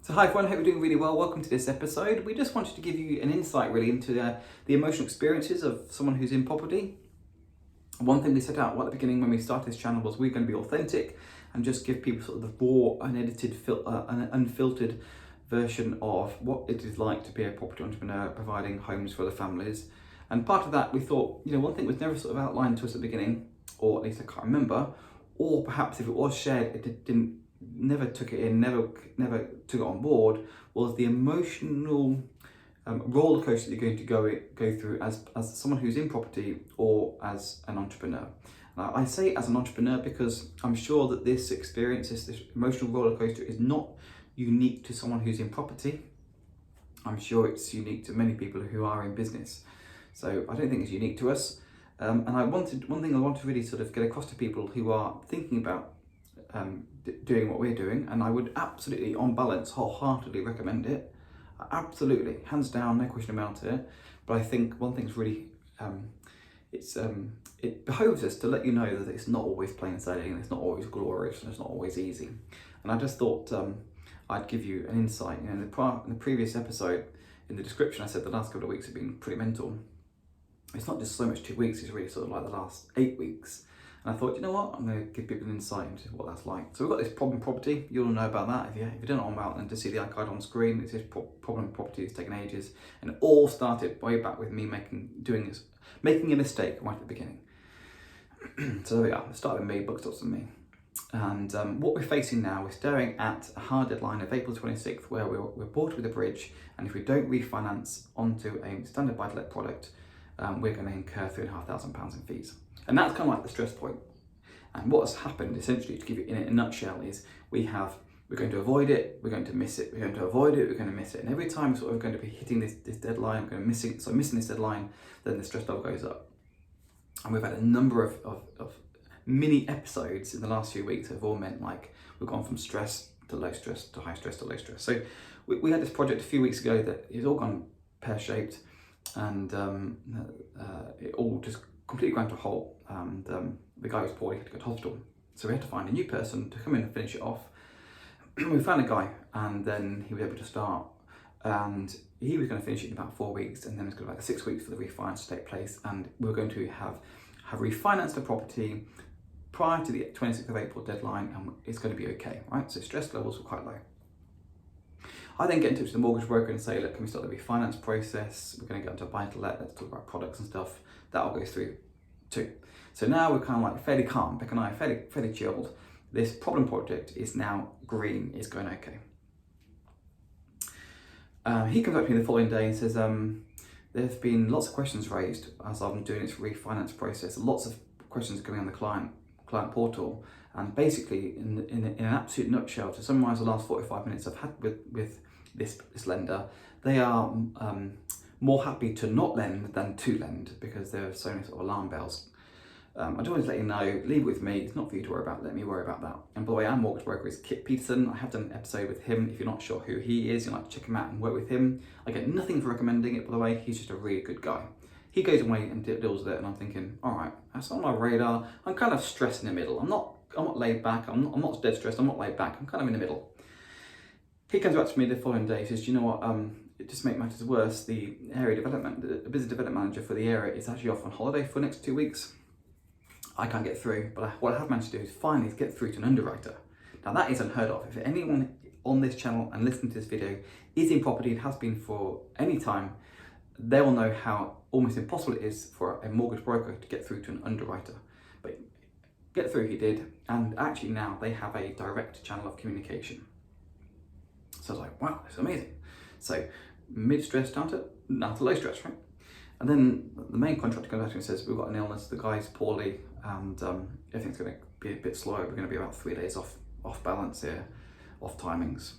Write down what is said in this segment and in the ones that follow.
So hi everyone, I hope you're doing really well. Welcome to this episode. We just wanted to give you an insight really into the emotional experiences of someone who's in property. One thing we set out right at the beginning when we started this channel was we're going to be authentic and just give people sort of the raw, unedited, unfiltered version of what it is like to be a property entrepreneur providing homes for the families. And part of that we thought, one thing was never sort of outlined to us at the beginning, or at least I can't remember, or perhaps if it was shared, it never took it in, never took it on board, was the emotional roller coaster you're going to go through as someone who's in property or as an entrepreneur. Now, I say as an entrepreneur because I'm sure that this experience, this emotional roller coaster, is not unique to someone who's in property. I'm sure it's unique to many people who are in business. So I don't think it's unique to us. And one thing I want to really sort of get across to people who are thinking about doing what we're doing, and I would absolutely, on balance, wholeheartedly recommend it. Absolutely, hands down, no question about it. But I think one thing's really, it behoves us to let you know that it's not always plain sailing, and it's not always glorious, and it's not always easy. And I just thought I'd give you an insight. In the previous episode, in the description, I said the last couple of weeks have been pretty mental. It's not just so much 2 weeks, it's really sort of like the last 8 weeks. And I thought, you know what, I'm going to give people an insight into what that's like. So we've got this problem property, you'll know about that. If you don't know about it, then just see the icon on screen. It's this problem property that's taken ages. And it all started way back with me making a mistake right at the beginning. So there we are, it started with me, book starts with me. And what we're facing now, we're staring at a hard deadline of April 26th, where we're bought with a bridge, and if we don't refinance onto a standard buy-to-let product, we're going to incur £3,500 in fees. And that's kind of like the stress point. And what has happened, essentially, to give you in a nutshell, is we're going to avoid it, we're going to miss it, we're going to avoid it, we're going to miss it. And every time we're sort of going to be hitting this deadline, we're going to missing this deadline, then the stress level goes up. And we've had a number of mini episodes in the last few weeks that have all meant like we've gone from stress to low stress to high stress to low stress. So we had this project a few weeks ago that it's all gone pear-shaped, and it all just completely ground to a halt, and the guy was poorly, he had to go to hospital. So we had to find a new person to come in and finish it off. We found a guy, and then he was able to start, and he was going to finish it in about 4 weeks, and then it's going to be like 6 weeks for the refinance to take place, and we're going to have refinanced the property prior to the 26th of April deadline, and it's going to be okay, right? So stress levels were quite low. I then get in touch with the mortgage broker and say, look, can we start the refinance process? We're going to get into a buy-to-let, let's talk about products and stuff. That all goes through too. So now we're kind of like fairly calm, Beck and I are fairly chilled. This problem project is now green, it's going okay. He comes up to me the following day and says, there's been lots of questions raised as I'm doing this refinance process. Lots of questions coming on the client portal. And basically, in an absolute nutshell, to summarize the last 45 minutes I've had with this lender, they are more happy to not lend than to lend because there are so many sort of alarm bells. I just wanted to let you know, leave it with me, it's not for you to worry about, let me worry about that. And by the way, our mortgage broker is Kit Peterson. I have done an episode with him. If you're not sure who he is, you'd like to check him out and work with him. I get nothing for recommending it, by the way, he's just a really good guy. He goes away and deals with it, and I'm thinking, all right, that's on my radar. I'm kind of stressed in the middle. I'm not laid back, I'm not dead stressed, I'm not laid back, I'm kind of in the middle. He comes back to me the following day, he says, do you know what, it just makes matters worse, the business development manager for the area is actually off on holiday for the next 2 weeks. I can't get through, but what I have managed to do is finally get through to an underwriter. Now that is unheard of. If anyone on this channel and listening to this video is in property and has been for any time, they will know how almost impossible it is for a mortgage broker to get through to an underwriter. But get through he did, and actually now they have a direct channel of communication. So I was like, wow, it's amazing. So mid-stress down to low stress, right? And then the main contractor comes back to me and says, we've got an illness, the guy's poorly, and everything's going to be a bit slower. We're going to be about 3 days off balance here, off timings.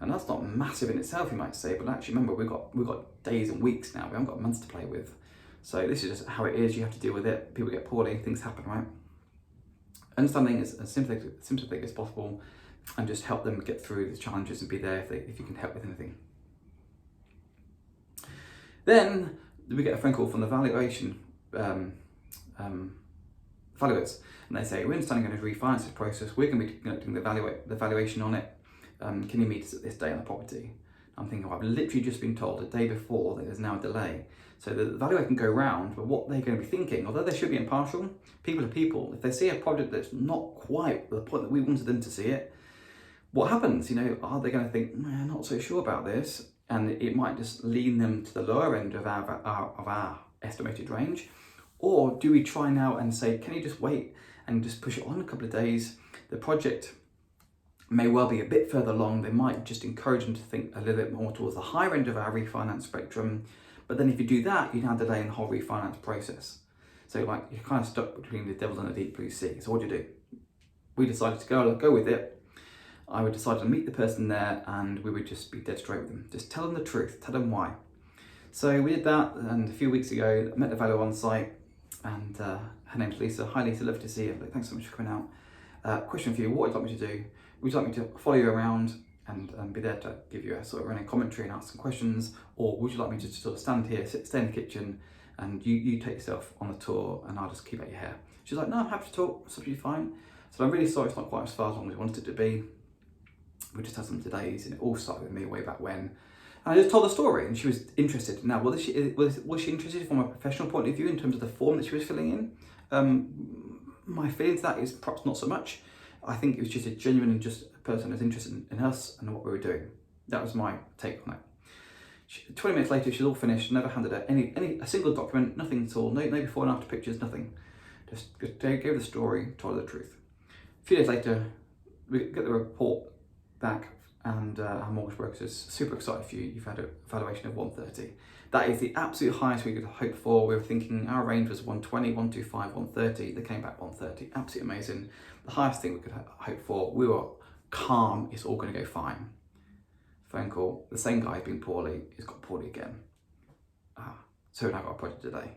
And that's not massive in itself, you might say, but actually remember, we've got days and weeks now. We haven't got months to play with. So this is just how it is. You have to deal with it. People get poorly, things happen, right? Understanding is as sympathetic as possible, and just help them get through the challenges and be there if you can help with anything. Then we get a phone call from the valuation valuers, and they say, we're understanding going to refinance this process. We're going to be conducting the valuation on it. can you meet us at this day on the property? I'm thinking, well, I've literally just been told the day before that there's now a delay. So the valuer can go round, but what they're going to be thinking, although they should be impartial, people are people. If they see a project that's not quite the point that we wanted them to see it, what happens? Are they going to think, I'm not so sure about this? And it might just lean them to the lower end of our estimated range. Or do we try now and say, can you just wait and just push it on a couple of days? The project may well be a bit further along. They might just encourage them to think a little bit more towards the higher end of our refinance spectrum. But then if you do that, you're now delaying the whole refinance process. So you're kind of stuck between the devil and the deep blue sea. So what do? We decided to go with it. I would decide to meet the person there, and we would just be dead straight with them. Just tell them the truth, tell them why. So we did that, and a few weeks ago, I met the valuer on site, and her name's Lisa. Hi Lisa, lovely to see you. Thanks so much for coming out. Question for you, what would you like me to do? Would you like me to follow you around and be there to give you a sort of running commentary and ask some questions? Or would you like me to just sort of stand here, stay in the kitchen, and you take yourself on the tour and I'll just keep out your hair? She's like, no, I'm happy to talk, it's absolutely fine. So I'm really sorry it's not quite as far along as we wanted it to be. We just had some delays, and it all started with me way back when. And I just told the story, and she was interested. Now, was she interested from a professional point of view in terms of the form that she was filling in? My feeling to that is perhaps not so much. I think it was just a genuine and just a person who's interested in us and what we were doing. That was my take on it. 20 minutes later, she's all finished, never handed her a single document, nothing at all, no before and after pictures, nothing. Just gave the story, told her the truth. A few days later, we get the report back, and our mortgage broker is super excited for you. You've had a valuation of 130. That is the absolute highest we could hope for. We were thinking our range was 120, 125, 130. They came back 130. Absolutely amazing. The highest thing we could hope for. We were calm. It's all going to go fine. Phone call. The same guy's been poorly. He's got poorly again. So we've now got a project today.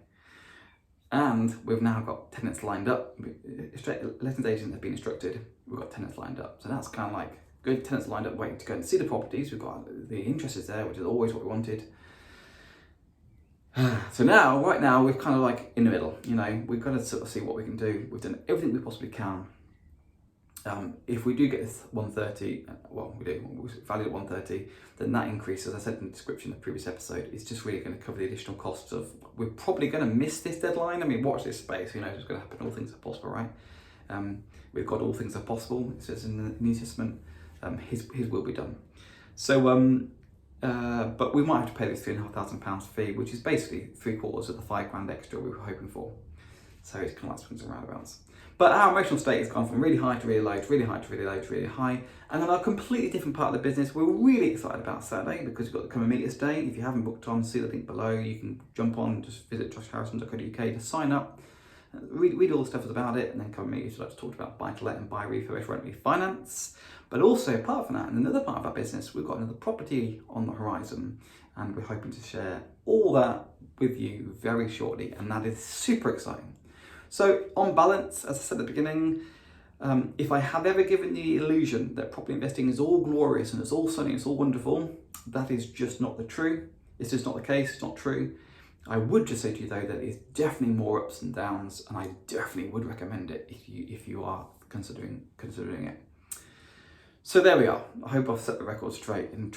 And we've now got tenants lined up. Lettings agents have been instructed. We've got tenants lined up. So that's kind of like good. Tenants lined up waiting to go and see the properties. We've got the interest is there, which is always what we wanted. So right now, we're kind of like in the middle. We've got to sort of see what we can do. We've done everything we possibly can. If we do get this 130, we're valued at 130, then that increase, as I said in the description of the previous episode, is just really going to cover the additional costs of, we're probably going to miss this deadline. I mean, watch this space, who knows what's going to happen. All things are possible, right? We've got all things are possible, it says in the New Testament. His will be done. So, but we might have to pay this £3,500 fee, which is basically 3/4 of the £5,000 extra we were hoping for. So it's kind of like swings and roundabouts. But our emotional state has gone from really high to really low, to really high to really low, to really high. And on a completely different part of the business, we're really excited about Saturday because we've got the Come and Meet Us Day. If you haven't booked on, see the link below. You can jump on, just visit joshharrison.co.uk to sign up, read all the stuff about it, and then come and meet us. Like to talk about buy to let and buy, refurbish, rent, refinance. But also, apart from that, in another part of our business, we've got another property on the horizon, and we're hoping to share all that with you very shortly, and that is super exciting. So on balance, as I said at the beginning, if I have ever given the illusion that property investing is all glorious and it's all sunny, it's all wonderful, that is just not the true. It's just not the case, it's not true. I would just say to you though that it's definitely more ups and downs, and I definitely would recommend it if you are considering it. So there we are. I hope I've set the record straight and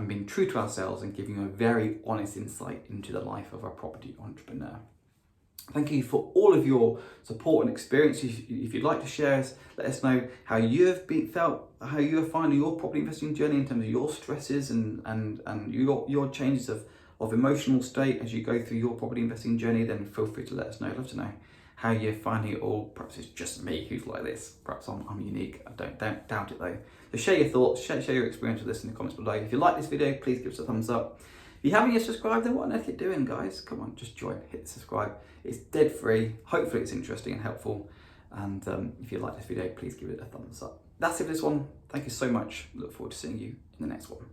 been true to ourselves and giving you a very honest insight into the life of a property entrepreneur. Thank you for all of your support and experience. If you'd like to share us, let us know how you have how you are finding your property investing journey in terms of your stresses and your changes of emotional state as you go through your property investing journey. Then feel free to let us know. I'd love to know how you're finding it all. Perhaps it's just me who's like this. Perhaps I'm unique. I don't doubt it though. So share your thoughts, share your experience with us in the comments below. If you like this video, please give us a thumbs up. If you haven't yet subscribed, then what on earth are you doing, guys? Come on, just join, hit subscribe. It's dead free. Hopefully it's interesting and helpful. And if you like this video, please give it a thumbs up. That's it for this one. Thank you so much. Look forward to seeing you in the next one.